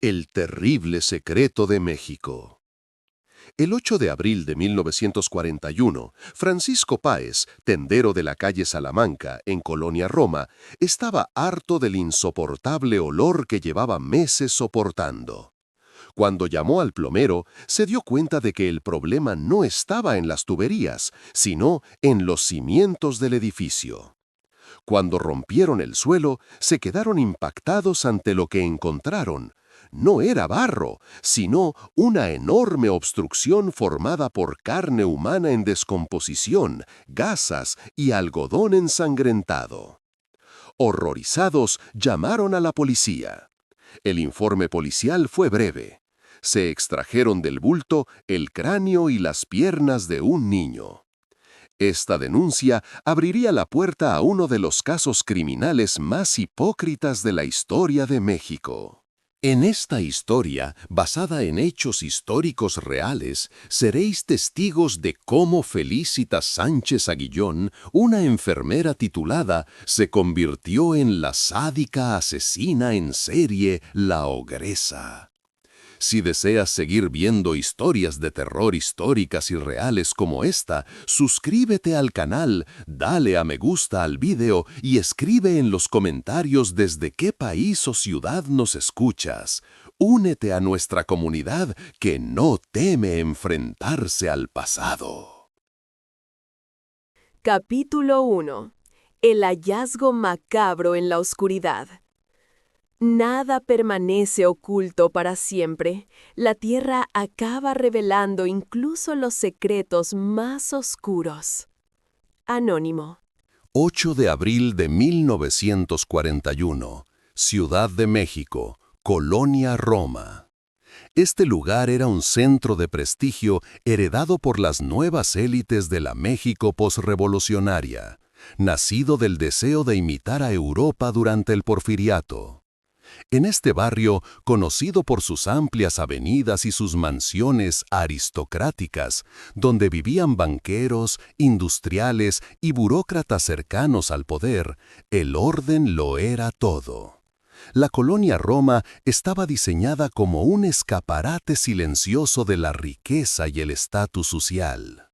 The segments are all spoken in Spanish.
El terrible secreto de México. El 8 de abril de 1941, Francisco Páez, tendero de la calle Salamanca, en Colonia Roma, estaba harto del insoportable olor que llevaba meses soportando. Cuando llamó al plomero, se dio cuenta de que el problema no estaba en las tuberías, sino en los cimientos del edificio. Cuando rompieron el suelo, se quedaron impactados ante lo que encontraron. No era barro, sino una enorme obstrucción formada por carne humana en descomposición, gasas y algodón ensangrentado. Horrorizados, llamaron a la policía. El informe policial fue breve. Se extrajeron del bulto el cráneo y las piernas de un niño. Esta denuncia abriría la puerta a uno de los casos criminales más hipócritas de la historia de México. En esta historia, basada en hechos históricos reales, seréis testigos de cómo Felicita Sánchez Aguillón, una enfermera titulada, se convirtió en la sádica asesina en serie, la Ogresa. Si deseas seguir viendo historias de terror históricas y reales como esta, suscríbete al canal, dale a me gusta al video y escribe en los comentarios desde qué país o ciudad nos escuchas. Únete a nuestra comunidad que no teme enfrentarse al pasado. Capítulo 1. El hallazgo macabro en la oscuridad. Nada permanece oculto para siempre. La tierra acaba revelando incluso los secretos más oscuros. Anónimo. 8 de abril de 1941, Ciudad de México, Colonia Roma. Este lugar era un centro de prestigio heredado por las nuevas élites de la México posrevolucionaria, nacido del deseo de imitar a Europa durante el Porfiriato. En este barrio, conocido por sus amplias avenidas y sus mansiones aristocráticas, donde vivían banqueros, industriales y burócratas cercanos al poder, el orden lo era todo. La colonia Roma estaba diseñada como un escaparate silencioso de la riqueza y el estatus social.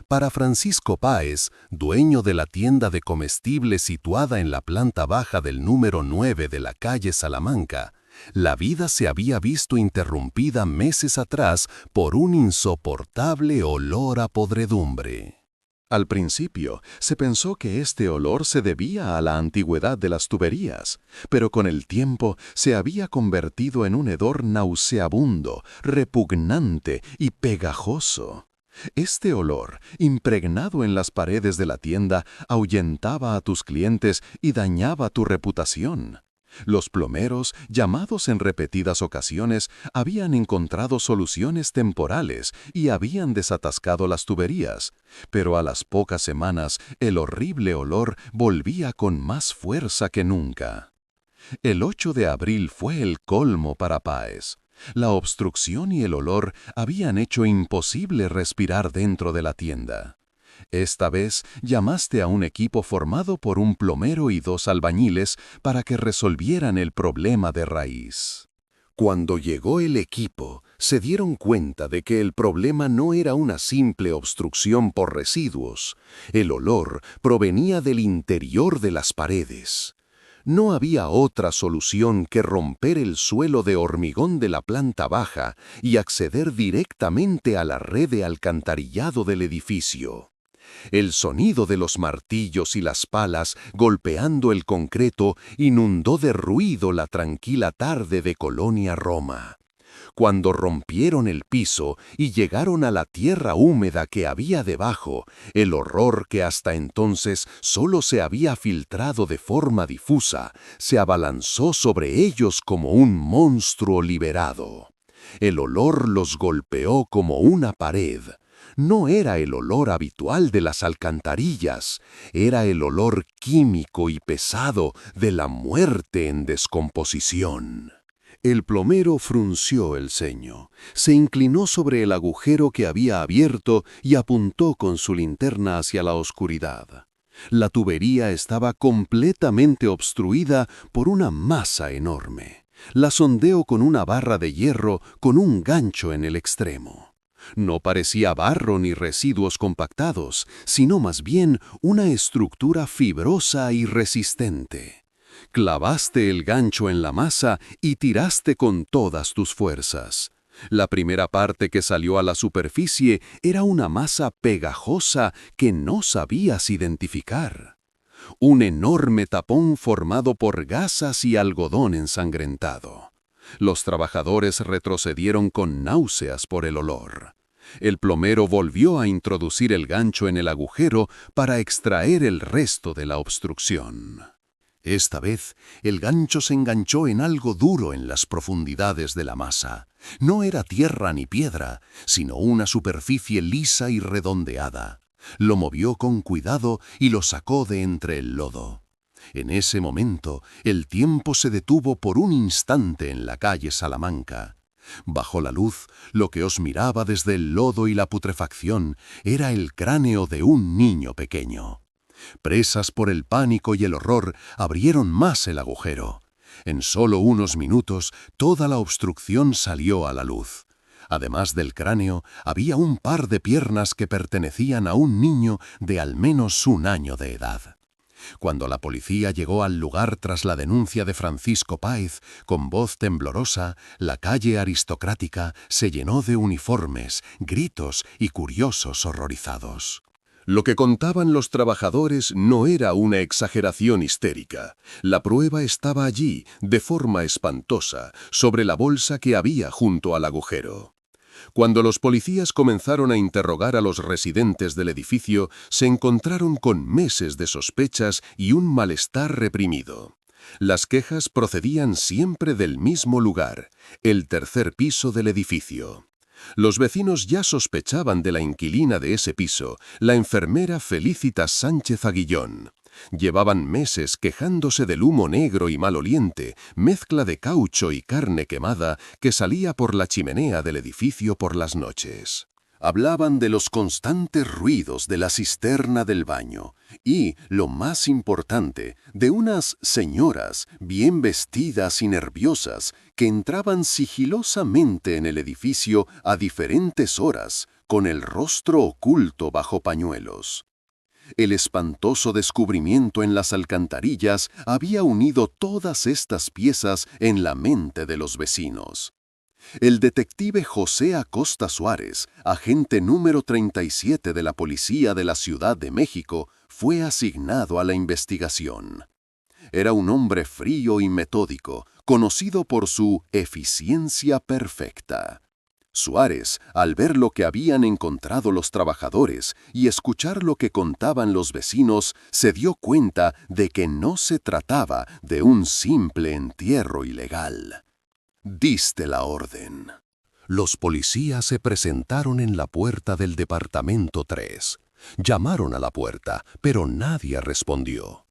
Para Francisco Páez, dueño de la tienda de comestibles situada en la planta baja del número 9 de la calle Salamanca, la vida se había visto interrumpida meses atrás por un insoportable olor a podredumbre. Al principio, se pensó que este olor se debía a la antigüedad de las tuberías, pero con el tiempo se había convertido en un hedor nauseabundo, repugnante y pegajoso. Este olor, impregnado en las paredes de la tienda, ahuyentaba a tus clientes y dañaba tu reputación. Los plomeros, llamados en repetidas ocasiones, habían encontrado soluciones temporales y habían desatascado las tuberías, pero a las pocas semanas el horrible olor volvía con más fuerza que nunca. El 8 de abril fue el colmo para Páez. La obstrucción y el olor habían hecho imposible respirar dentro de la tienda. Esta vez llamaste a un equipo formado por un plomero y 2 albañiles para que resolvieran el problema de raíz. Cuando llegó el equipo, se dieron cuenta de que el problema no era una simple obstrucción por residuos. El olor provenía del interior de las paredes. No había otra solución que romper el suelo de hormigón de la planta baja y acceder directamente a la red de alcantarillado del edificio. El sonido de los martillos y las palas golpeando el concreto inundó de ruido la tranquila tarde de Colonia Roma. Cuando rompieron el piso y llegaron a la tierra húmeda que había debajo, el horror que hasta entonces solo se había filtrado de forma difusa, se abalanzó sobre ellos como un monstruo liberado. El olor los golpeó como una pared. No era el olor habitual de las alcantarillas, era el olor químico y pesado de la muerte en descomposición. El plomero frunció el ceño, se inclinó sobre el agujero que había abierto y apuntó con su linterna hacia la oscuridad. La tubería estaba completamente obstruida por una masa enorme. La sondeó con una barra de hierro con un gancho en el extremo. No parecía barro ni residuos compactados, sino más bien una estructura fibrosa y resistente. Clavaste el gancho en la masa y tiraste con todas tus fuerzas. La primera parte que salió a la superficie era una masa pegajosa que no sabías identificar. Un enorme tapón formado por gasas y algodón ensangrentado. Los trabajadores retrocedieron con náuseas por el olor. El plomero volvió a introducir el gancho en el agujero para extraer el resto de la obstrucción. Esta vez, el gancho se enganchó en algo duro en las profundidades de la masa. No era tierra ni piedra, sino una superficie lisa y redondeada. Lo movió con cuidado y lo sacó de entre el lodo. En ese momento, el tiempo se detuvo por un instante en la calle Salamanca. Bajo la luz, lo que os miraba desde el lodo y la putrefacción era el cráneo de un niño pequeño. Presas por el pánico y el horror, abrieron más el agujero. En solo unos minutos, toda la obstrucción salió a la luz. Además del cráneo, había un par de piernas que pertenecían a un niño de al menos 1 año de edad. Cuando la policía llegó al lugar tras la denuncia de Francisco Páez, con voz temblorosa, la calle aristocrática se llenó de uniformes, gritos y curiosos horrorizados. Lo que contaban los trabajadores no era una exageración histérica. La prueba estaba allí, de forma espantosa, sobre la bolsa que había junto al agujero. Cuando los policías comenzaron a interrogar a los residentes del edificio, se encontraron con meses de sospechas y un malestar reprimido. Las quejas procedían siempre del mismo lugar, el 3er piso del edificio. Los vecinos ya sospechaban de la inquilina de ese piso, la enfermera Felicitas Sánchez Aguillón. Llevaban meses quejándose del humo negro y maloliente, mezcla de caucho y carne quemada, que salía por la chimenea del edificio por las noches. Hablaban de los constantes ruidos de la cisterna del baño y, lo más importante, de unas señoras bien vestidas y nerviosas que entraban sigilosamente en el edificio a diferentes horas, con el rostro oculto bajo pañuelos. El espantoso descubrimiento en las alcantarillas había unido todas estas piezas en la mente de los vecinos. El detective José Acosta Suárez, agente número 37 de la Policía de la Ciudad de México, fue asignado a la investigación. Era un hombre frío y metódico, conocido por su eficiencia perfecta. Suárez, al ver lo que habían encontrado los trabajadores y escuchar lo que contaban los vecinos, se dio cuenta de que no se trataba de un simple entierro ilegal. Diste la orden. Los policías se presentaron en la puerta del departamento 3. Llamaron a la puerta, pero nadie respondió.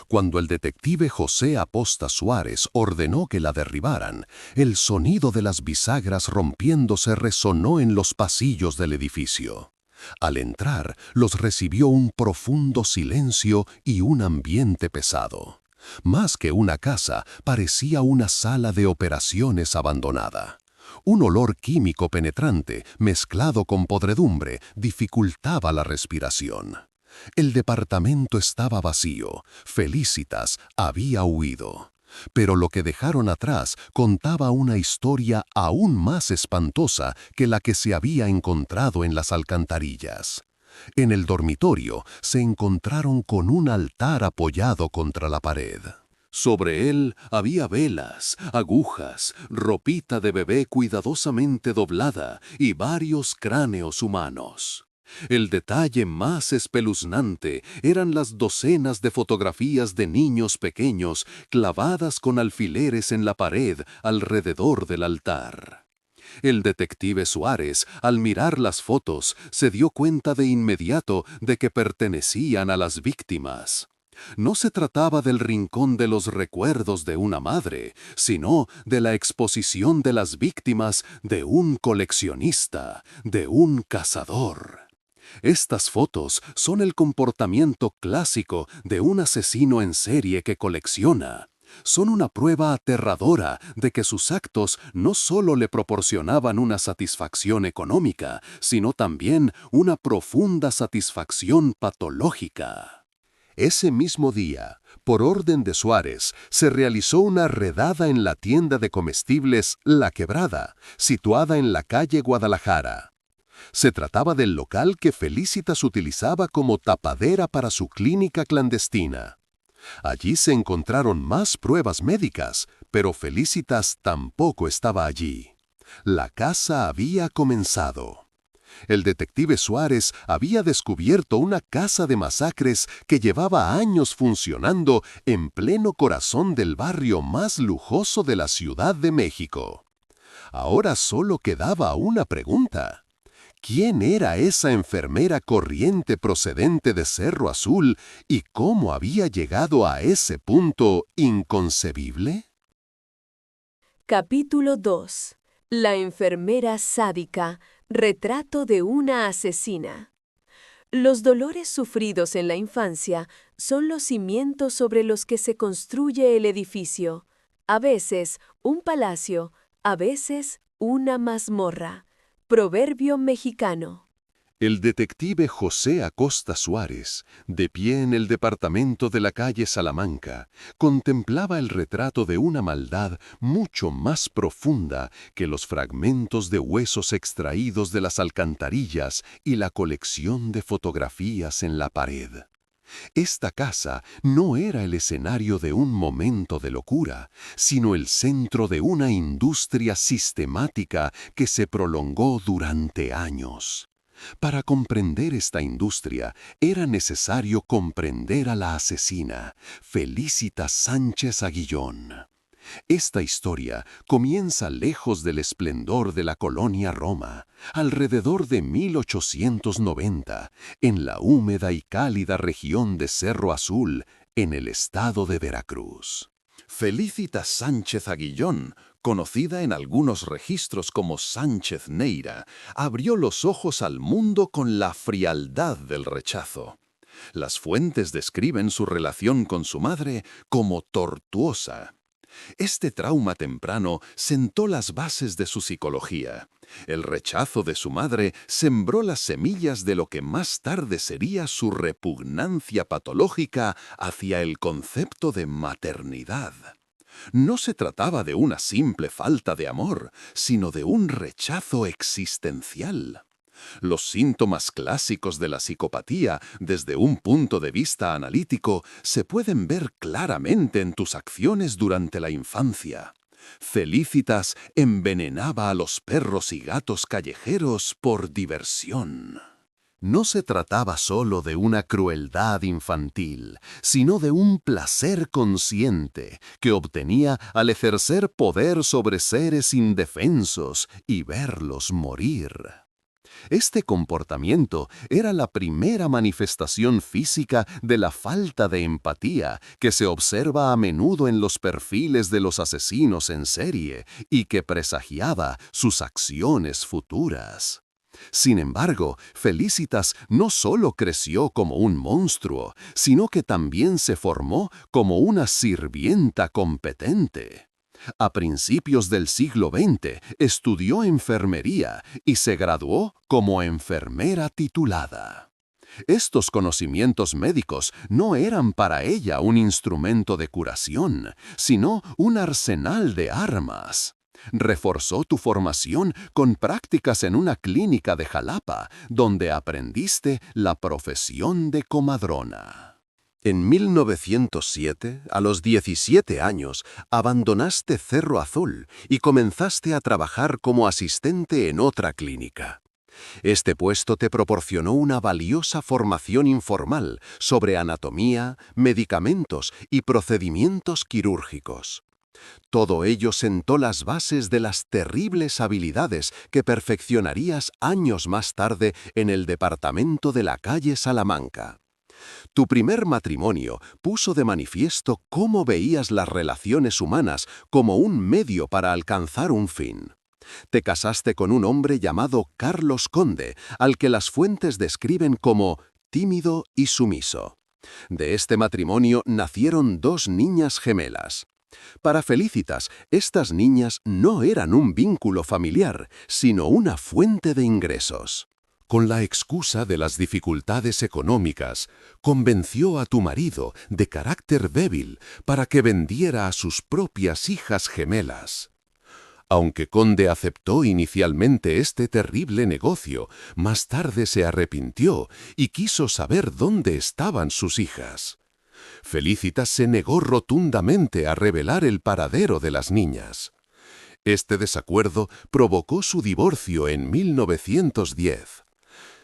Cuando el detective José Acosta Suárez ordenó que la derribaran, el sonido de las bisagras rompiéndose resonó en los pasillos del edificio. Al entrar, los recibió un profundo silencio y un ambiente pesado. Más que una casa, parecía una sala de operaciones abandonada. Un olor químico penetrante, mezclado con podredumbre, dificultaba la respiración. El departamento estaba vacío. Felicitas había huido. Pero lo que dejaron atrás contaba una historia aún más espantosa que la que se había encontrado en las alcantarillas. En el dormitorio se encontraron con un altar apoyado contra la pared. Sobre él había velas, agujas, ropita de bebé cuidadosamente doblada y varios cráneos humanos. El detalle más espeluznante eran las docenas de fotografías de niños pequeños clavadas con alfileres en la pared alrededor del altar. El detective Suárez, al mirar las fotos, se dio cuenta de inmediato de que pertenecían a las víctimas. No se trataba del rincón de los recuerdos de una madre, sino de la exposición de las víctimas de un coleccionista, de un cazador. Estas fotos son el comportamiento clásico de un asesino en serie que colecciona. Son una prueba aterradora de que sus actos no solo le proporcionaban una satisfacción económica, sino también una profunda satisfacción patológica. Ese mismo día, por orden de Suárez, se realizó una redada en la tienda de comestibles La Quebrada, situada en la calle Guadalajara. Se trataba del local que Felicitas utilizaba como tapadera para su clínica clandestina. Allí se encontraron más pruebas médicas, pero Felicitas tampoco estaba allí. La caza había comenzado. El detective Suárez había descubierto una casa de masacres que llevaba años funcionando en pleno corazón del barrio más lujoso de la Ciudad de México. Ahora solo quedaba una pregunta. ¿Quién era esa enfermera corriente procedente de Cerro Azul y cómo había llegado a ese punto inconcebible? Capítulo 2. La enfermera sádica. Retrato de una asesina. Los dolores sufridos en la infancia son los cimientos sobre los que se construye el edificio. A veces un palacio, a veces una mazmorra. Proverbio mexicano. El detective José Acosta Suárez, de pie en el departamento de la calle Salamanca, contemplaba el retrato de una maldad mucho más profunda que los fragmentos de huesos extraídos de las alcantarillas y la colección de fotografías en la pared. Esta casa no era el escenario de un momento de locura, sino el centro de una industria sistemática que se prolongó durante años. Para comprender esta industria, era necesario comprender a la asesina, Felicitas Sánchez Aguillón. Esta historia comienza lejos del esplendor de la colonia Roma, alrededor de 1890, en la húmeda y cálida región de Cerro Azul, en el estado de Veracruz. Felicitas Sánchez Aguillón, conocida en algunos registros como Sánchez Neira, abrió los ojos al mundo con la frialdad del rechazo. Las fuentes describen su relación con su madre como tortuosa. Este trauma temprano sentó las bases de su psicología. El rechazo de su madre sembró las semillas de lo que más tarde sería su repugnancia patológica hacia el concepto de maternidad. No se trataba de una simple falta de amor, sino de un rechazo existencial. Los síntomas clásicos de la psicopatía, desde un punto de vista analítico, se pueden ver claramente en tus acciones durante la infancia. Felicitas envenenaba a los perros y gatos callejeros por diversión. No se trataba solo de una crueldad infantil, sino de un placer consciente que obtenía al ejercer poder sobre seres indefensos y verlos morir. Este comportamiento era la primera manifestación física de la falta de empatía que se observa a menudo en los perfiles de los asesinos en serie y que presagiaba sus acciones futuras. Sin embargo, Felicitas no solo creció como un monstruo, sino que también se formó como una sirvienta competente. A principios del siglo XX estudió enfermería y se graduó como enfermera titulada. Estos conocimientos médicos no eran para ella un instrumento de curación, sino un arsenal de armas. Reforzó tu formación con prácticas en una clínica de Jalapa, donde aprendiste la profesión de comadrona. En 1907, a los 17 años, abandonaste Cerro Azul y comenzaste a trabajar como asistente en otra clínica. Este puesto te proporcionó una valiosa formación informal sobre anatomía, medicamentos y procedimientos quirúrgicos. Todo ello sentó las bases de las terribles habilidades que perfeccionarías años más tarde en el departamento de la calle Salamanca. Tu primer matrimonio puso de manifiesto cómo veías las relaciones humanas como un medio para alcanzar un fin. Te casaste con un hombre llamado Carlos Conde, al que las fuentes describen como tímido y sumiso. De este matrimonio nacieron 2 niñas gemelas. Para Felicitas, estas niñas no eran un vínculo familiar, sino una fuente de ingresos. Con la excusa de las dificultades económicas, convenció a tu marido, de carácter débil, para que vendiera a sus propias hijas gemelas. Aunque Conde aceptó inicialmente este terrible negocio, más tarde se arrepintió y quiso saber dónde estaban sus hijas. Felicitas se negó rotundamente a revelar el paradero de las niñas. Este desacuerdo provocó su divorcio en 1910.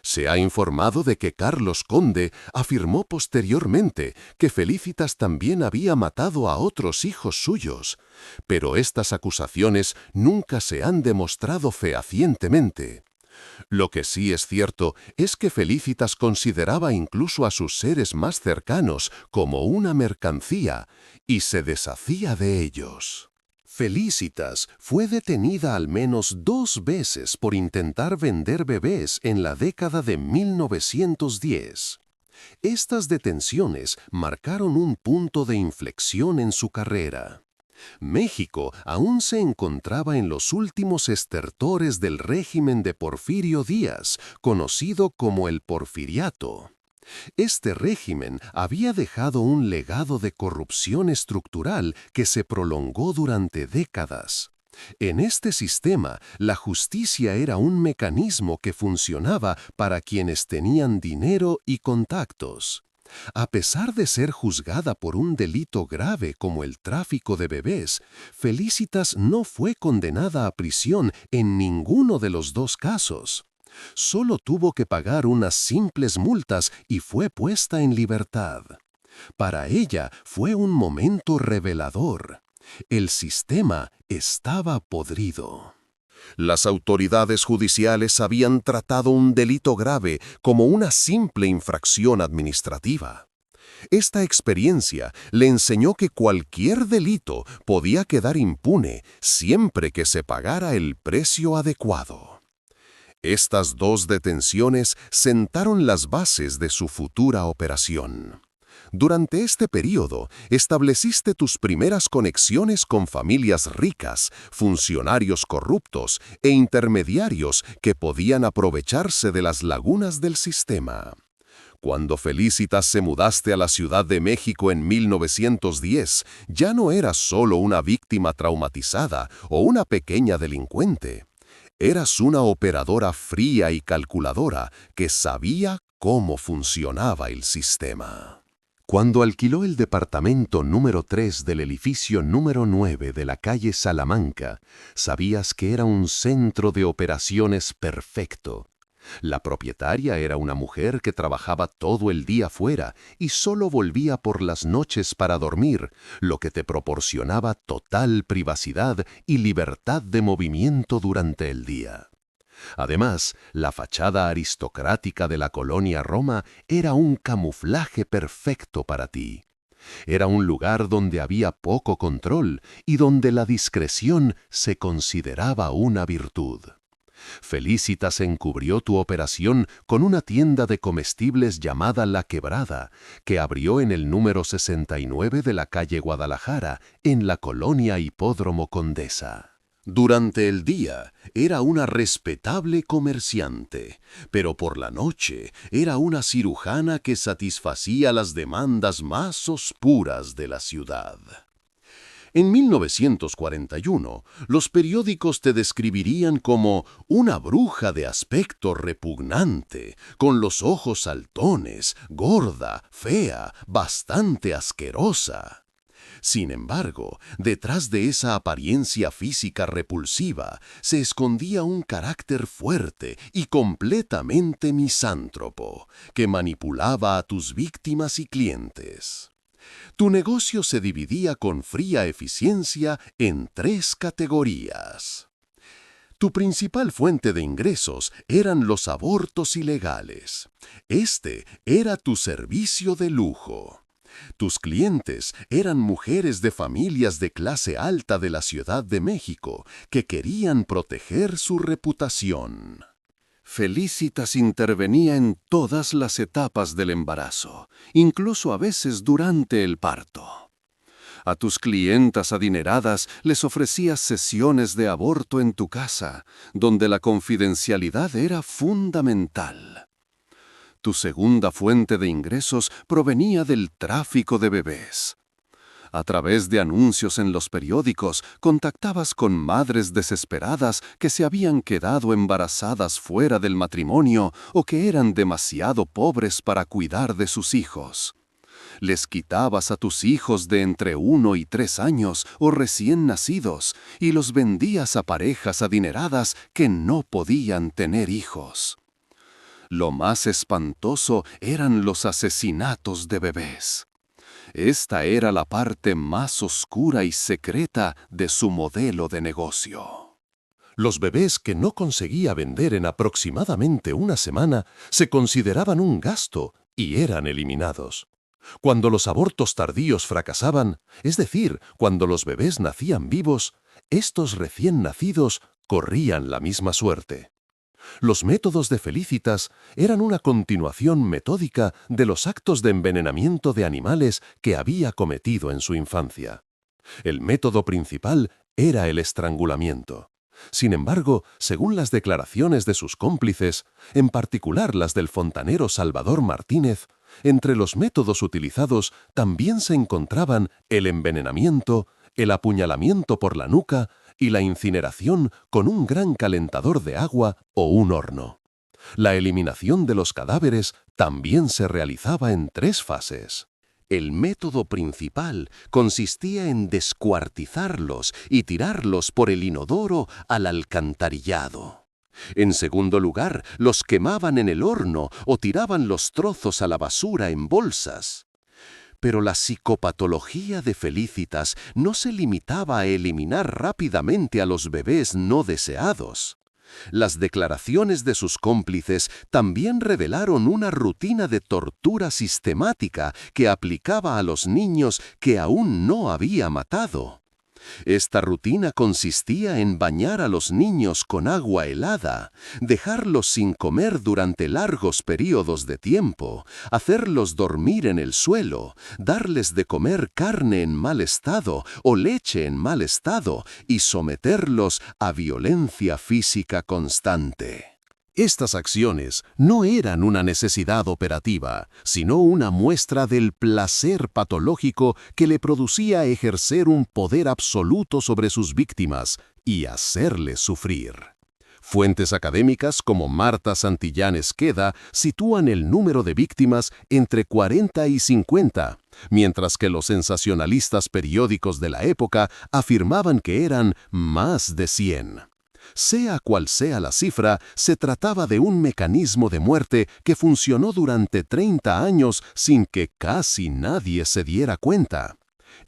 Se ha informado de que Carlos Conde afirmó posteriormente que Felicitas también había matado a otros hijos suyos, pero estas acusaciones nunca se han demostrado fehacientemente. Lo que sí es cierto es que Felicitas consideraba incluso a sus seres más cercanos como una mercancía y se deshacía de ellos. Felicitas fue detenida al menos 2 veces por intentar vender bebés en la década de 1910. Estas detenciones marcaron un punto de inflexión en su carrera. México aún se encontraba en los últimos estertores del régimen de Porfirio Díaz, conocido como el Porfiriato. Este régimen había dejado un legado de corrupción estructural que se prolongó durante décadas. En este sistema, la justicia era un mecanismo que funcionaba para quienes tenían dinero y contactos. A pesar de ser juzgada por un delito grave como el tráfico de bebés, Felicitas no fue condenada a prisión en ninguno de los 2 casos. Solo tuvo que pagar unas simples multas y fue puesta en libertad. Para ella fue un momento revelador. El sistema estaba podrido. Las autoridades judiciales habían tratado un delito grave como una simple infracción administrativa. Esta experiencia le enseñó que cualquier delito podía quedar impune siempre que se pagara el precio adecuado. Estas 2 detenciones sentaron las bases de su futura operación. Durante este periodo, estableciste tus primeras conexiones con familias ricas, funcionarios corruptos e intermediarios que podían aprovecharse de las lagunas del sistema. Cuando Felicitas se mudaste a la Ciudad de México en 1910, ya no eras solo una víctima traumatizada o una pequeña delincuente. Eras una operadora fría y calculadora que sabía cómo funcionaba el sistema. Cuando alquiló el departamento número 3 del edificio número 9 de la calle Salamanca, sabías que era un centro de operaciones perfecto. La propietaria era una mujer que trabajaba todo el día fuera y solo volvía por las noches para dormir, lo que te proporcionaba total privacidad y libertad de movimiento durante el día. Además, la fachada aristocrática de la colonia Roma era un camuflaje perfecto para ti. Era un lugar donde había poco control y donde la discreción se consideraba una virtud. Felicitas encubrió tu operación con una tienda de comestibles llamada La Quebrada, que abrió en el número 69 de la calle Guadalajara, en la colonia Hipódromo Condesa. Durante el día era una respetable comerciante, pero por la noche era una cirujana que satisfacía las demandas más oscuras de la ciudad. En 1941, los periódicos te describirían como una bruja de aspecto repugnante, con los ojos saltones, gorda, fea, bastante asquerosa. Sin embargo, detrás de esa apariencia física repulsiva se escondía un carácter fuerte y completamente misántropo, que manipulaba a tus víctimas y clientes. Tu negocio se dividía con fría eficiencia en 3 categorías. Tu principal fuente de ingresos eran los abortos ilegales. Este era tu servicio de lujo. Tus clientes eran mujeres de familias de clase alta de la Ciudad de México que querían proteger su reputación. Felicitas intervenía en todas las etapas del embarazo, incluso a veces durante el parto. A tus clientas adineradas les ofrecías sesiones de aborto en tu casa, donde la confidencialidad era fundamental. Tu segunda fuente de ingresos provenía del tráfico de bebés. A través de anuncios en los periódicos, contactabas con madres desesperadas que se habían quedado embarazadas fuera del matrimonio o que eran demasiado pobres para cuidar de sus hijos. Les quitabas a tus hijos de entre 1 y 3 años o recién nacidos y los vendías a parejas adineradas que no podían tener hijos. Lo más espantoso eran los asesinatos de bebés. Esta era la parte más oscura y secreta de su modelo de negocio. Los bebés que no conseguía vender en aproximadamente una semana se consideraban un gasto y eran eliminados. Cuando los abortos tardíos fracasaban, es decir, cuando los bebés nacían vivos, estos recién nacidos corrían la misma suerte. Los métodos de Felicitas eran una continuación metódica de los actos de envenenamiento de animales que había cometido en su infancia. El método principal era el estrangulamiento. Sin embargo, según las declaraciones de sus cómplices, en particular las del fontanero Salvador Martínez, entre los métodos utilizados también se encontraban el envenenamiento, el apuñalamiento por la nuca y la incineración con un gran calentador de agua o un horno. La eliminación de los cadáveres también se realizaba en 3 fases. El método principal consistía en descuartizarlos y tirarlos por el inodoro al alcantarillado. En segundo lugar, los quemaban en el horno o tiraban los trozos a la basura en bolsas. Pero la psicopatología de Felicitas no se limitaba a eliminar rápidamente a los bebés no deseados. Las declaraciones de sus cómplices también revelaron una rutina de tortura sistemática que aplicaba a los niños que aún no había matado. Esta rutina consistía en bañar a los niños con agua helada, dejarlos sin comer durante largos periodos de tiempo, hacerlos dormir en el suelo, darles de comer carne en mal estado o leche en mal estado y someterlos a violencia física constante. Estas acciones no eran una necesidad operativa, sino una muestra del placer patológico que le producía ejercer un poder absoluto sobre sus víctimas y hacerles sufrir. Fuentes académicas como Marta Santillán Esqueda sitúan el número de víctimas entre 40 y 50, mientras que los sensacionalistas periódicos de la época afirmaban que eran más de 100. Sea cual sea la cifra, se trataba de un mecanismo de muerte que funcionó durante 30 años sin que casi nadie se diera cuenta.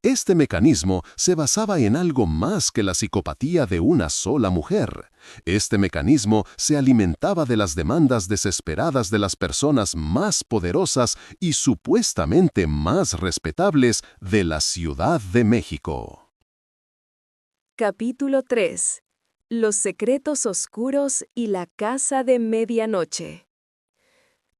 Este mecanismo se basaba en algo más que la psicopatía de una sola mujer. Este mecanismo se alimentaba de las demandas desesperadas de las personas más poderosas y supuestamente más respetables de la Ciudad de México. Capítulo 3. Los secretos oscuros y la casa de medianoche.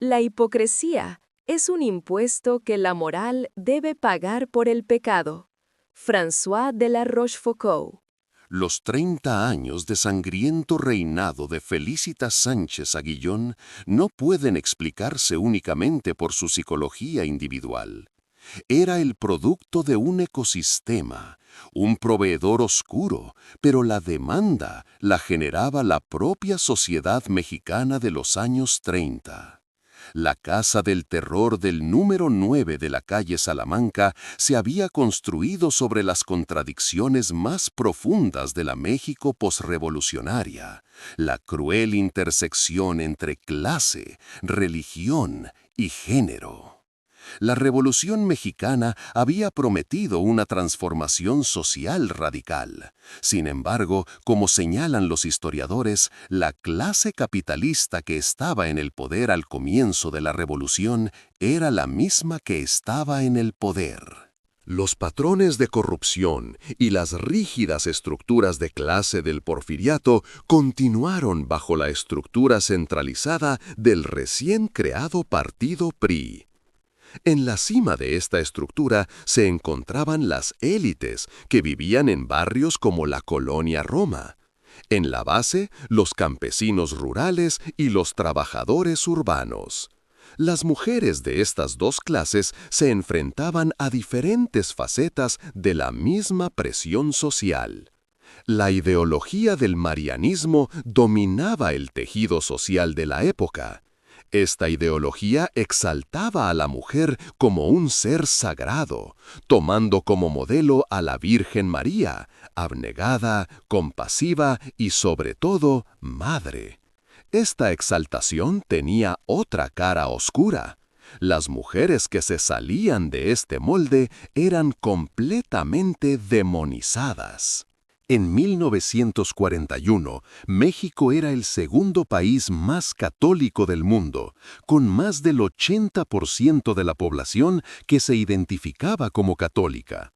La hipocresía es un impuesto que la moral debe pagar por el pecado. François de la Rochefoucauld. Los 30 años de sangriento reinado de Felicitas Sánchez Aguillón no pueden explicarse únicamente por su psicología individual. Era el producto de un ecosistema, un proveedor oscuro, pero la demanda la generaba la propia sociedad mexicana de los años 30. La Casa del Terror del número 9 de la calle Salamanca se había construido sobre las contradicciones más profundas de la México posrevolucionaria, la cruel intersección entre clase, religión y género. La Revolución Mexicana había prometido una transformación social radical. Sin embargo, como señalan los historiadores, la clase capitalista que estaba en el poder al comienzo de la Revolución era la misma que estaba en el poder. Los patrones de corrupción y las rígidas estructuras de clase del porfiriato continuaron bajo la estructura centralizada del recién creado partido PRI. En la cima de esta estructura se encontraban las élites que vivían en barrios como la Colonia Roma. En la base, los campesinos rurales y los trabajadores urbanos. Las mujeres de estas dos clases se enfrentaban a diferentes facetas de la misma presión social. La ideología del marianismo dominaba el tejido social de la época. Esta ideología exaltaba a la mujer como un ser sagrado, tomando como modelo a la Virgen María, abnegada, compasiva y sobre todo, madre. Esta exaltación tenía otra cara oscura. Las mujeres que se salían de este molde eran completamente demonizadas. En 1941, México era el segundo país más católico del mundo, con más del 80% de la población que se identificaba como católica.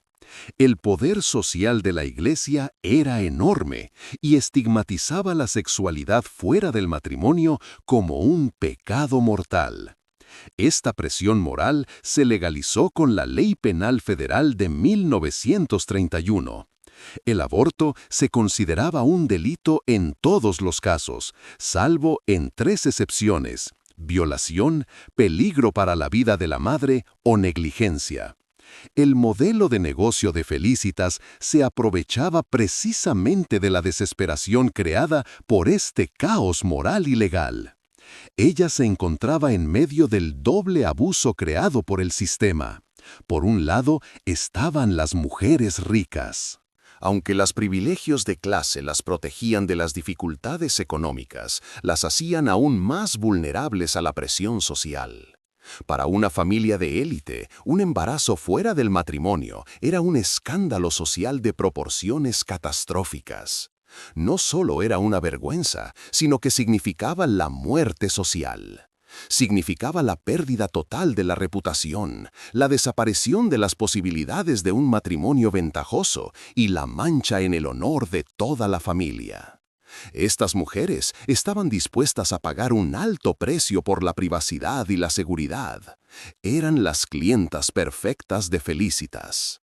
El poder social de la Iglesia era enorme y estigmatizaba la sexualidad fuera del matrimonio como un pecado mortal. Esta presión moral se legalizó con la Ley Penal Federal de 1931. El aborto se consideraba un delito en todos los casos, salvo en 3 excepciones: violación, peligro para la vida de la madre o negligencia. El modelo de negocio de Felicitas se aprovechaba precisamente de la desesperación creada por este caos moral y legal. Ella se encontraba en medio del doble abuso creado por el sistema. Por un lado, estaban las mujeres ricas. Aunque los privilegios de clase las protegían de las dificultades económicas, las hacían aún más vulnerables a la presión social. Para una familia de élite, un embarazo fuera del matrimonio era un escándalo social de proporciones catastróficas. No solo era una vergüenza, sino que significaba la muerte social. Significaba la pérdida total de la reputación, la desaparición de las posibilidades de un matrimonio ventajoso y la mancha en el honor de toda la familia. Estas mujeres estaban dispuestas a pagar un alto precio por la privacidad y la seguridad. Eran las clientas perfectas de Felicitas.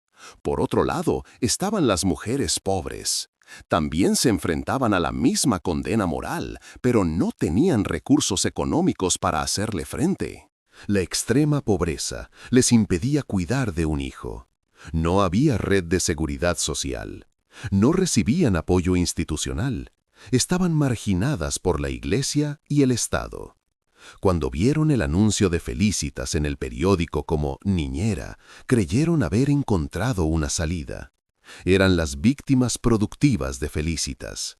Por otro lado, estaban las mujeres pobres. También se enfrentaban a la misma condena moral, pero no tenían recursos económicos para hacerle frente. La extrema pobreza les impedía cuidar de un hijo. No había red de seguridad social. No recibían apoyo institucional. Estaban marginadas por la Iglesia y el Estado. Cuando vieron el anuncio de Felicitas en el periódico como niñera, creyeron haber encontrado una salida. Eran las víctimas productivas de Felicitas.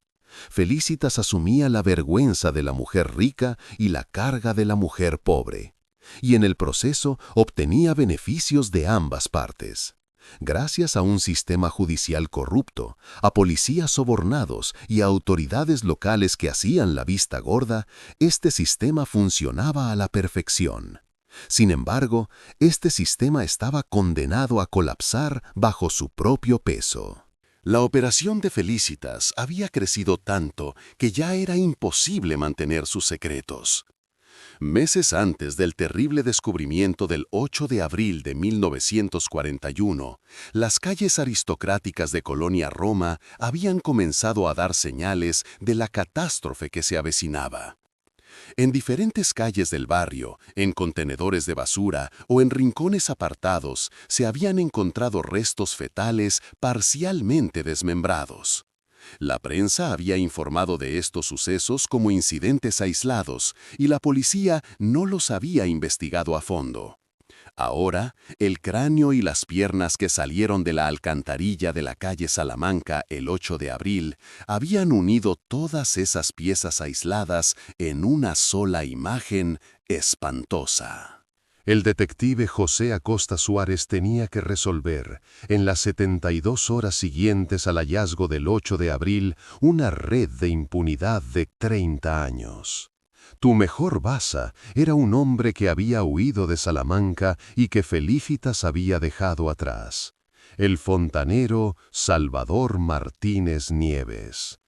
Felicitas asumía la vergüenza de la mujer rica y la carga de la mujer pobre, y en el proceso obtenía beneficios de ambas partes. Gracias a un sistema judicial corrupto, a policías sobornados y a autoridades locales que hacían la vista gorda, este sistema funcionaba a la perfección. Sin embargo, este sistema estaba condenado a colapsar bajo su propio peso. La operación de Felicitas había crecido tanto que ya era imposible mantener sus secretos. Meses antes del terrible descubrimiento del 8 de abril de 1941, las calles aristocráticas de Colonia Roma habían comenzado a dar señales de la catástrofe que se avecinaba. En diferentes calles del barrio, en contenedores de basura o en rincones apartados, se habían encontrado restos fetales parcialmente desmembrados. La prensa había informado de estos sucesos como incidentes aislados y la policía no los había investigado a fondo. Ahora, el cráneo y las piernas que salieron de la alcantarilla de la calle Salamanca el 8 de abril habían unido todas esas piezas aisladas en una sola imagen espantosa. El detective José Acosta Suárez tenía que resolver, en las 72 horas siguientes al hallazgo del 8 de abril, una red de impunidad de 30 años. Tu mejor baza era un hombre que había huido de Salamanca y que Felicitas había dejado atrás. El fontanero Salvador Martínez Nieves.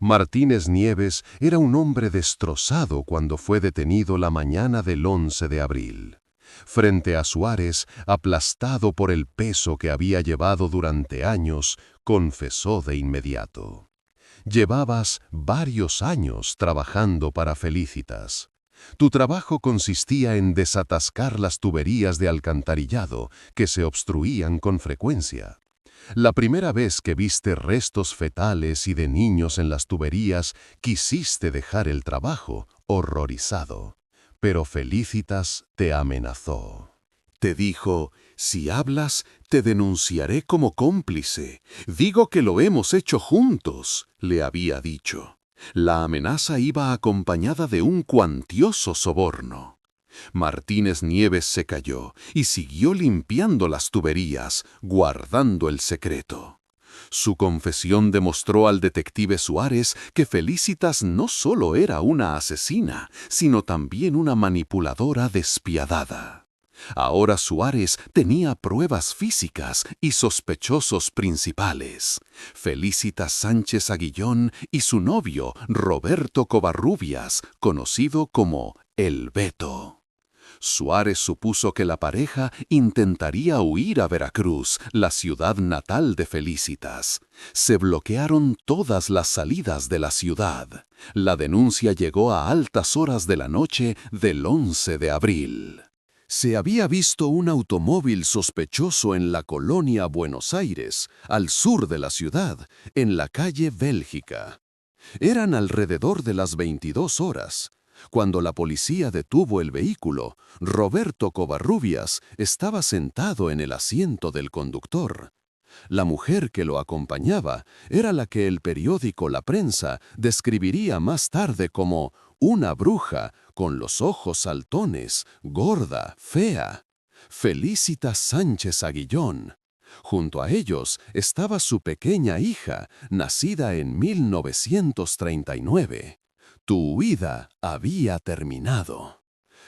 Martínez Nieves era un hombre destrozado cuando fue detenido la mañana del 11 de abril. Frente a Suárez, aplastado por el peso que había llevado durante años, confesó de inmediato: «Llevabas varios años trabajando para Felicitas. Tu trabajo consistía en desatascar las tuberías de alcantarillado que se obstruían con frecuencia. La primera vez que viste restos fetales y de niños en las tuberías, quisiste dejar el trabajo, horrorizado. Pero Felicitas te amenazó. Te dijo: si hablas, te denunciaré como cómplice. Digo que lo hemos hecho juntos, le había dicho. La amenaza iba acompañada de un cuantioso soborno. Martínez Nieves se calló y siguió limpiando las tuberías, guardando el secreto. Su confesión demostró al detective Suárez que Felicitas no solo era una asesina, sino también una manipuladora despiadada. Ahora Suárez tenía pruebas físicas y sospechosos principales: Felicitas Sánchez Aguillón y su novio Roberto Covarrubias, conocido como El Beto. Suárez supuso que la pareja intentaría huir a Veracruz, la ciudad natal de Felicitas. Se bloquearon todas las salidas de la ciudad. La denuncia llegó a altas horas de la noche del 11 de abril. Se había visto un automóvil sospechoso en la colonia Buenos Aires, al sur de la ciudad, en la calle Bélgica. Eran alrededor de las 22 horas. Cuando la policía detuvo el vehículo, Roberto Covarrubias estaba sentado en el asiento del conductor. La mujer que lo acompañaba era la que el periódico La Prensa describiría más tarde como una bruja con los ojos saltones, gorda, fea: Felicitas Sánchez Aguillón. Junto a ellos estaba su pequeña hija, nacida en 1939. Tu huida había terminado.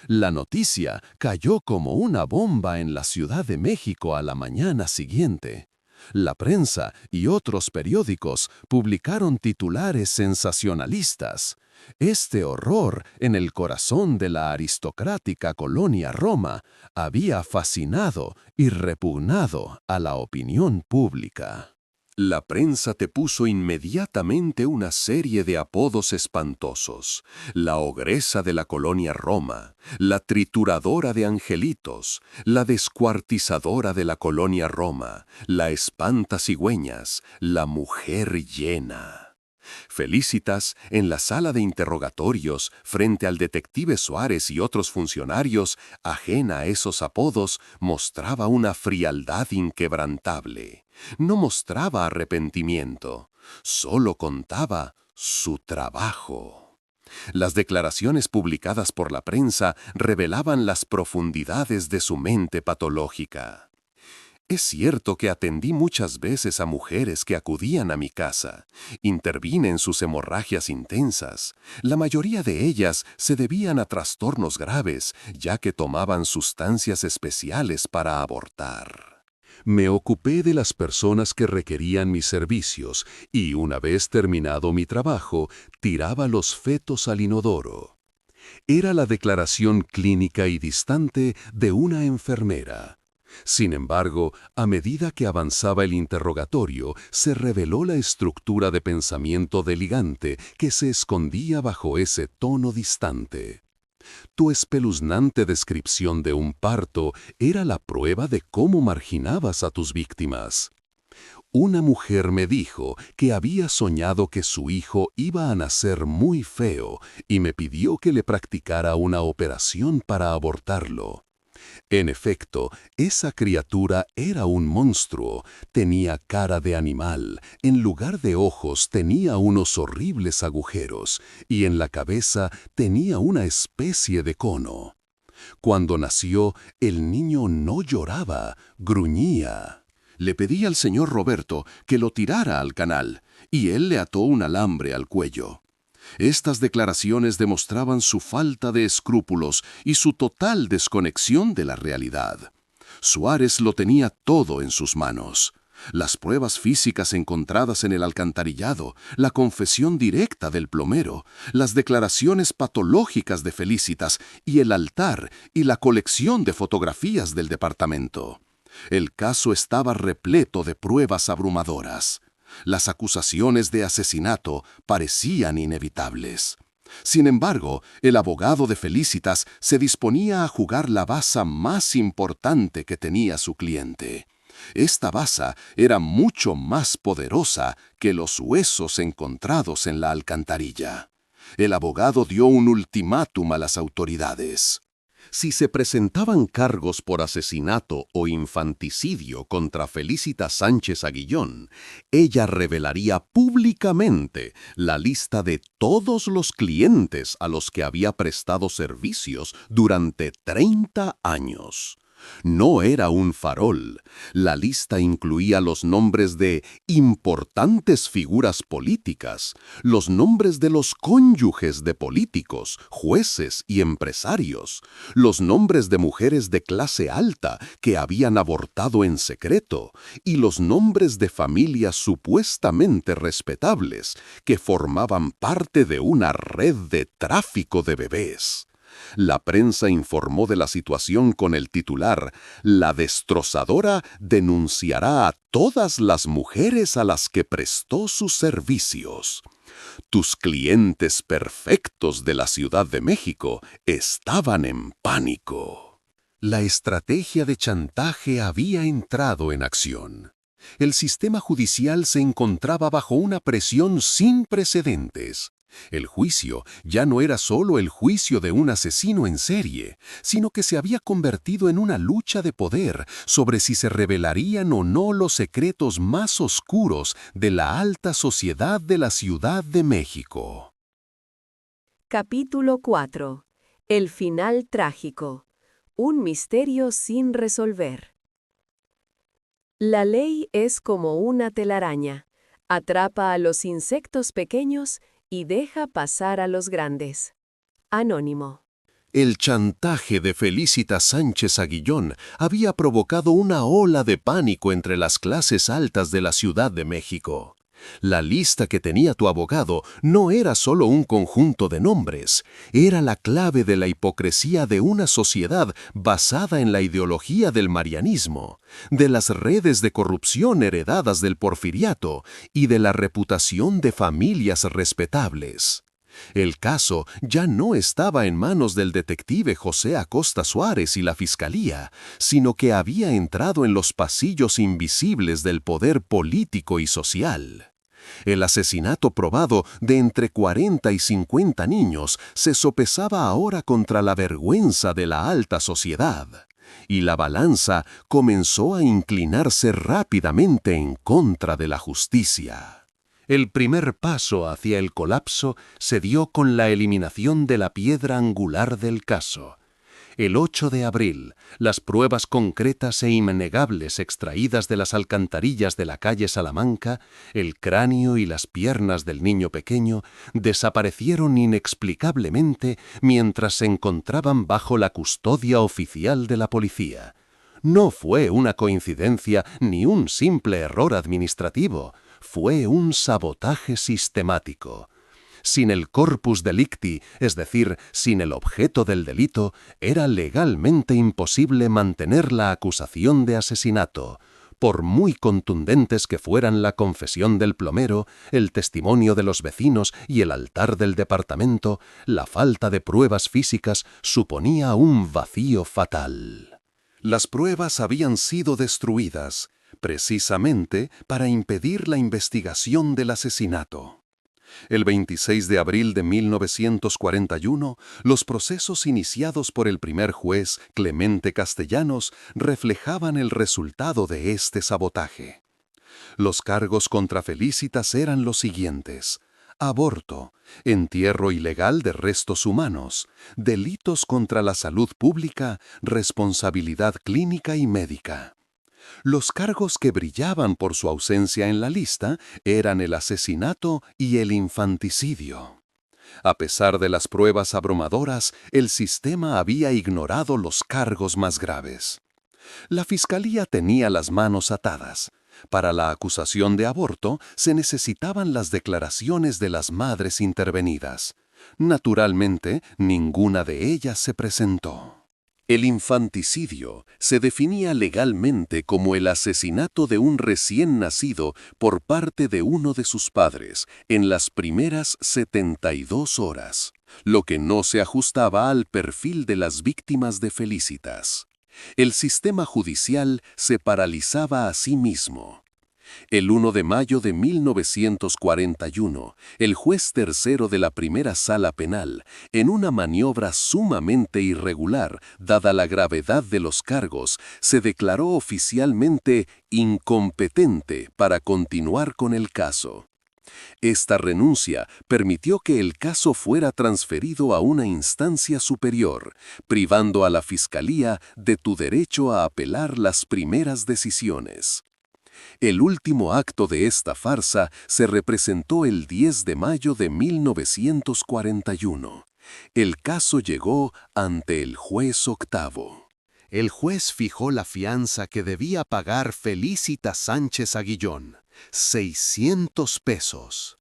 La noticia cayó como una bomba en la Ciudad de México a la mañana siguiente. La Prensa y otros periódicos publicaron titulares sensacionalistas. Este horror en el corazón de la aristocrática colonia Roma había fascinado y repugnado a la opinión pública. La prensa te puso inmediatamente una serie de apodos espantosos: la ogresa de la colonia Roma, la trituradora de angelitos, la descuartizadora de la colonia Roma, la espantacigüeñas, la mujer llena. Felicitas, en la sala de interrogatorios, frente al detective Suárez y otros funcionarios, ajena a esos apodos, mostraba una frialdad inquebrantable. No mostraba arrepentimiento, solo contaba su trabajo. Las declaraciones publicadas por la prensa revelaban las profundidades de su mente patológica. Es cierto que atendí muchas veces a mujeres que acudían a mi casa. Intervine en sus hemorragias intensas. La mayoría de ellas se debían a trastornos graves, ya que tomaban sustancias especiales para abortar. Me ocupé de las personas que requerían mis servicios y, una vez terminado mi trabajo, tiraba los fetos al inodoro. Era la declaración clínica y distante de una enfermera. Sin embargo, a medida que avanzaba el interrogatorio, se reveló la estructura de pensamiento delirante que se escondía bajo ese tono distante. Tu espeluznante descripción de un parto era la prueba de cómo marginabas a tus víctimas. Una mujer me dijo que había soñado que su hijo iba a nacer muy feo y me pidió que le practicara una operación para abortarlo. En efecto, esa criatura era un monstruo. Tenía cara de animal, en lugar de ojos tenía unos horribles agujeros y en la cabeza tenía una especie de cono. Cuando nació, el niño no lloraba, gruñía. Le pedí al señor Roberto que lo tirara al canal y él le ató un alambre al cuello. Estas declaraciones demostraban su falta de escrúpulos y su total desconexión de la realidad. Suárez lo tenía todo en sus manos. Las pruebas físicas encontradas en el alcantarillado, la confesión directa del plomero, las declaraciones patológicas de Felicitas y el altar y la colección de fotografías del departamento. El caso estaba repleto de pruebas abrumadoras. Las acusaciones de asesinato parecían inevitables. Sin embargo, el abogado de Felicitas se disponía a jugar la baza más importante que tenía su cliente. Esta baza era mucho más poderosa que los huesos encontrados en la alcantarilla. El abogado dio un ultimátum a las autoridades. Si se presentaban cargos por asesinato o infanticidio contra Felicitas Sánchez Aguillón, ella revelaría públicamente la lista de todos los clientes a los que había prestado servicios durante 30 años. No era un farol. La lista incluía los nombres de importantes figuras políticas, los nombres de los cónyuges de políticos, jueces y empresarios, los nombres de mujeres de clase alta que habían abortado en secreto y los nombres de familias supuestamente respetables que formaban parte de una red de tráfico de bebés. La prensa informó de la situación con el titular: "La destrozadora denunciará a todas las mujeres a las que prestó sus servicios". Tus clientes perfectos de la Ciudad de México estaban en pánico. La estrategia de chantaje había entrado en acción. El sistema judicial se encontraba bajo una presión sin precedentes. El juicio ya no era solo el juicio de un asesino en serie, sino que se había convertido en una lucha de poder sobre si se revelarían o no los secretos más oscuros de la alta sociedad de la Ciudad de México. Capítulo 4. El final trágico. Un misterio sin resolver. La ley es como una telaraña. Atrapa a los insectos pequeños y deja pasar a los grandes. Anónimo. El chantaje de Felicitas Sánchez Aguillón había provocado una ola de pánico entre las clases altas de la Ciudad de México. La lista que tenía tu abogado no era solo un conjunto de nombres, era la clave de la hipocresía de una sociedad basada en la ideología del marianismo, de las redes de corrupción heredadas del porfiriato y de la reputación de familias respetables. El caso ya no estaba en manos del detective José Acosta Suárez y la Fiscalía, sino que había entrado en los pasillos invisibles del poder político y social. El asesinato probado de entre 40 y 50 niños se sopesaba ahora contra la vergüenza de la alta sociedad, y la balanza comenzó a inclinarse rápidamente en contra de la justicia. El primer paso hacia el colapso se dio con la eliminación de la piedra angular del caso. El 8 de abril, las pruebas concretas e innegables extraídas de las alcantarillas de la calle Salamanca, el cráneo y las piernas del niño pequeño, desaparecieron inexplicablemente mientras se encontraban bajo la custodia oficial de la policía. No fue una coincidencia ni un simple error administrativo, fue un sabotaje sistemático. Sin el corpus delicti, es decir, sin el objeto del delito, era legalmente imposible mantener la acusación de asesinato. Por muy contundentes que fueran la confesión del plomero, el testimonio de los vecinos y el altar del departamento, la falta de pruebas físicas suponía un vacío fatal. Las pruebas habían sido destruidas, precisamente para impedir la investigación del asesinato. El 26 de abril de 1941, los procesos iniciados por el primer juez, Clemente Castellanos, reflejaban el resultado de este sabotaje. Los cargos contra Felicitas eran los siguientes: aborto, entierro ilegal de restos humanos, delitos contra la salud pública, responsabilidad clínica y médica. Los cargos que brillaban por su ausencia en la lista eran el asesinato y el infanticidio. A pesar de las pruebas abrumadoras, el sistema había ignorado los cargos más graves. La Fiscalía tenía las manos atadas. Para la acusación de aborto se necesitaban las declaraciones de las madres intervenidas. Naturalmente, ninguna de ellas se presentó. El infanticidio se definía legalmente como el asesinato de un recién nacido por parte de uno de sus padres en las primeras 72 horas, lo que no se ajustaba al perfil de las víctimas de Felicitas. El sistema judicial se paralizaba a sí mismo. El 1 de mayo de 1941, el juez tercero de la primera sala penal, en una maniobra sumamente irregular, dada la gravedad de los cargos, se declaró oficialmente incompetente para continuar con el caso. Esta renuncia permitió que el caso fuera transferido a una instancia superior, privando a la Fiscalía de tu derecho a apelar las primeras decisiones. El último acto de esta farsa se representó el 10 de mayo de 1941. El caso llegó ante el juez octavo. El juez fijó la fianza que debía pagar Felicitas Sánchez Aguillón, 600 pesos.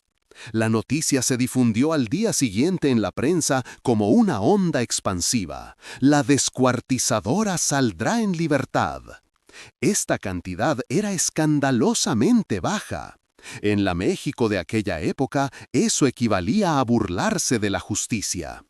La noticia se difundió al día siguiente en la prensa como una onda expansiva. La descuartizadora saldrá en libertad. Esta cantidad era escandalosamente baja. En la México de aquella época, eso equivalía a burlarse de la justicia.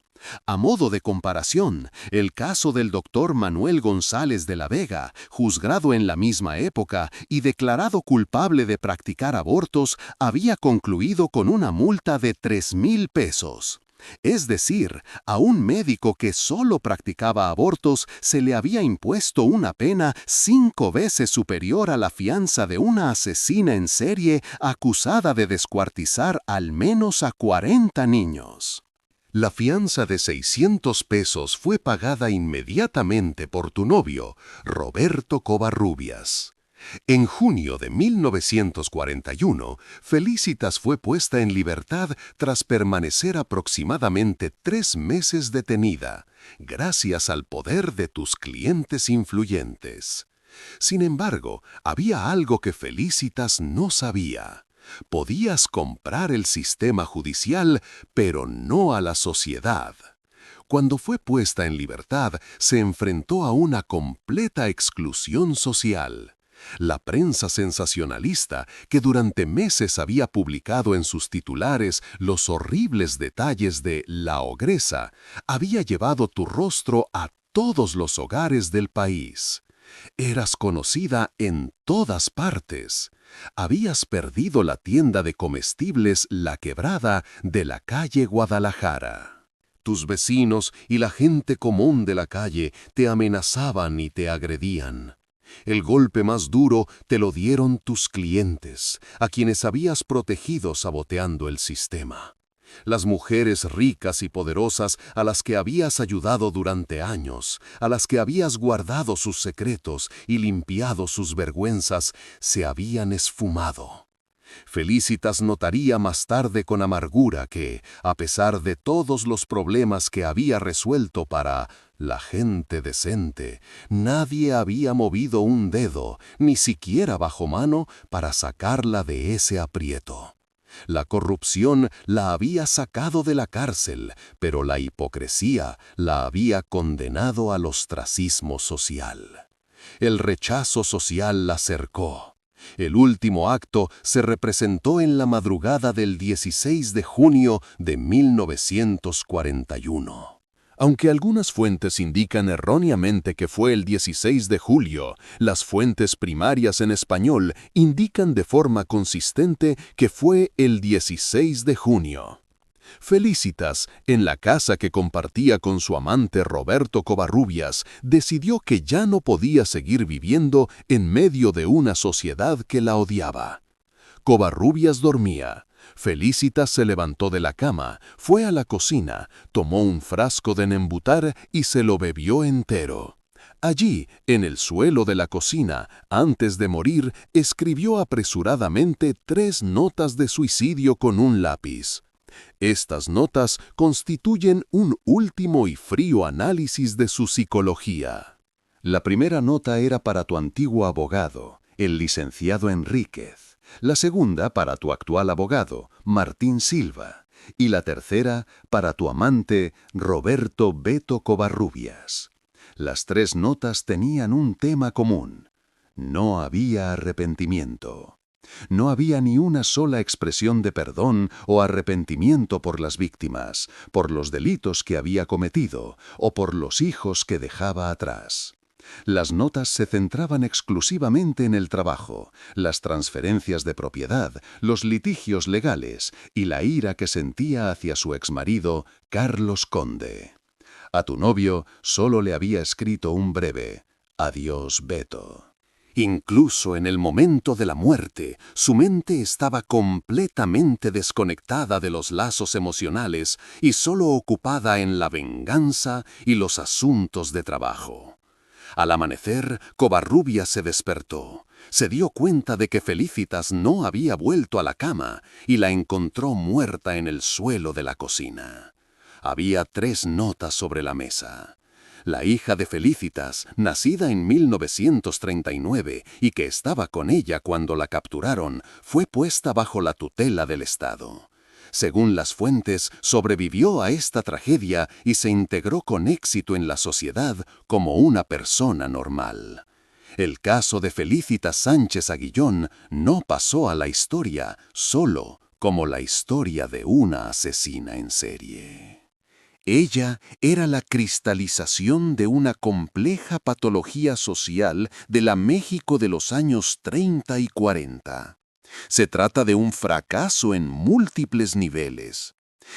A modo de comparación, el caso del doctor Manuel González de la Vega, juzgado en la misma época y declarado culpable de practicar abortos, había concluido con una multa de 3,000 pesos. Es decir, a un médico que solo practicaba abortos se le había impuesto una pena 5 veces superior a la fianza de una asesina en serie acusada de descuartizar al menos a 40 niños. La fianza de 600 pesos fue pagada inmediatamente por tu novio, Roberto Covarrubias. En junio de 1941, Felicitas fue puesta en libertad tras permanecer aproximadamente 3 meses detenida, gracias al poder de tus clientes influyentes. Sin embargo, había algo que Felicitas no sabía. Podías comprar el sistema judicial, pero no a la sociedad. Cuando fue puesta en libertad, se enfrentó a una completa exclusión social. La prensa sensacionalista, que durante meses había publicado en sus titulares los horribles detalles de La Ogresa, había llevado tu rostro a todos los hogares del país. Eras conocida en todas partes. Habías perdido la tienda de comestibles La Quebrada de la calle Guadalajara. Tus vecinos y la gente común de la calle te amenazaban y te agredían. El golpe más duro te lo dieron tus clientes, a quienes habías protegido saboteando el sistema. Las mujeres ricas y poderosas a las que habías ayudado durante años, a las que habías guardado sus secretos y limpiado sus vergüenzas, se habían esfumado. Felicitas notaría más tarde con amargura que, a pesar de todos los problemas que había resuelto para la gente decente, nadie había movido un dedo, ni siquiera bajo mano, para sacarla de ese aprieto. La corrupción la había sacado de la cárcel, pero la hipocresía la había condenado al ostracismo social. El rechazo social la cercó. El último acto se representó en la madrugada del 16 de junio de 1941. Aunque algunas fuentes indican erróneamente que fue el 16 de julio, las fuentes primarias en español indican de forma consistente que fue el 16 de junio. Felicitas, en la casa que compartía con su amante Roberto Covarrubias, decidió que ya no podía seguir viviendo en medio de una sociedad que la odiaba. Covarrubias dormía. Felicitas se levantó de la cama, fue a la cocina, tomó un frasco de Nembutal y se lo bebió entero. Allí, en el suelo de la cocina, antes de morir, escribió apresuradamente 3 notas de suicidio con un lápiz. Estas notas constituyen un último y frío análisis de su psicología. La primera nota era para tu antiguo abogado, el licenciado Enríquez, la segunda para tu actual abogado, Martín Silva, y la tercera para tu amante, Roberto Beto Covarrubias. Las 3 notas tenían un tema común. No había arrepentimiento. No había ni una sola expresión de perdón o arrepentimiento por las víctimas, por los delitos que había cometido o por los hijos que dejaba atrás. Las notas se centraban exclusivamente en el trabajo, las transferencias de propiedad, los litigios legales y la ira que sentía hacia su exmarido, Carlos Conde. A tu novio solo le había escrito un breve «Adiós, Beto». Incluso en el momento de la muerte, su mente estaba completamente desconectada de los lazos emocionales y solo ocupada en la venganza y los asuntos de trabajo. Al amanecer, Covarrubias se despertó. Se dio cuenta de que Felicitas no había vuelto a la cama y la encontró muerta en el suelo de la cocina. Había 3 notas sobre la mesa. La hija de Felicitas, nacida en 1939 y que estaba con ella cuando la capturaron, fue puesta bajo la tutela del Estado. Según las fuentes, sobrevivió a esta tragedia y se integró con éxito en la sociedad como una persona normal. El caso de Felicitas Sánchez Aguillón no pasó a la historia solo como la historia de una asesina en serie. Ella era la cristalización de una compleja patología social de la México de los años 30 y 40. Se trata de un fracaso en múltiples niveles.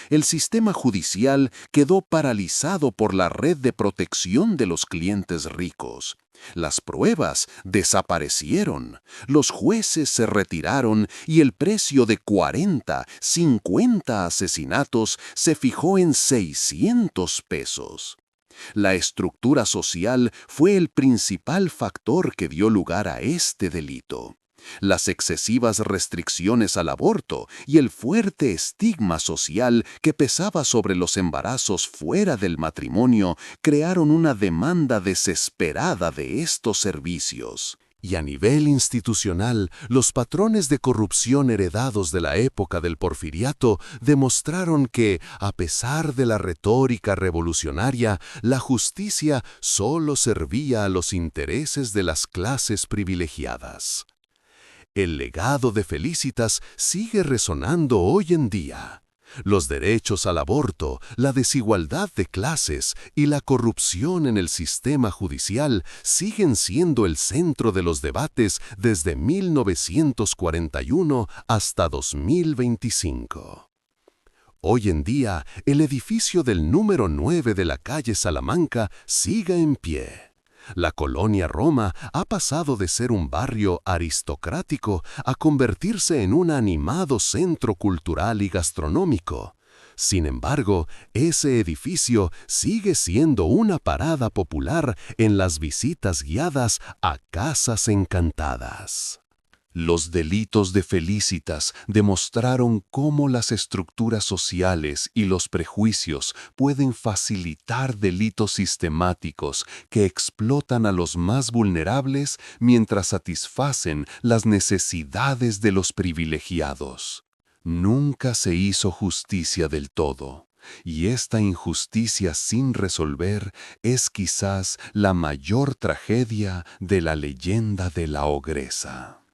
El sistema judicial quedó paralizado por la red de protección de los clientes ricos. Las pruebas desaparecieron, los jueces se retiraron y el precio de 40, 50 asesinatos se fijó en 600 pesos. La estructura social fue el principal factor que dio lugar a este delito. Las excesivas restricciones al aborto y el fuerte estigma social que pesaba sobre los embarazos fuera del matrimonio crearon una demanda desesperada de estos servicios. Y a nivel institucional, los patrones de corrupción heredados de la época del Porfiriato demostraron que, a pesar de la retórica revolucionaria, la justicia solo servía a los intereses de las clases privilegiadas. El legado de Felicitas sigue resonando hoy en día. Los derechos al aborto, la desigualdad de clases y la corrupción en el sistema judicial siguen siendo el centro de los debates desde 1941 hasta 2025. Hoy en día, el edificio del número 9 de la calle Salamanca sigue en pie. La colonia Roma ha pasado de ser un barrio aristocrático a convertirse en un animado centro cultural y gastronómico. Sin embargo, ese edificio sigue siendo una parada popular en las visitas guiadas a casas encantadas. Los delitos de Felicitas demostraron cómo las estructuras sociales y los prejuicios pueden facilitar delitos sistemáticos que explotan a los más vulnerables mientras satisfacen las necesidades de los privilegiados. Nunca se hizo justicia del todo, y esta injusticia sin resolver es quizás la mayor tragedia de la leyenda de la ogresa.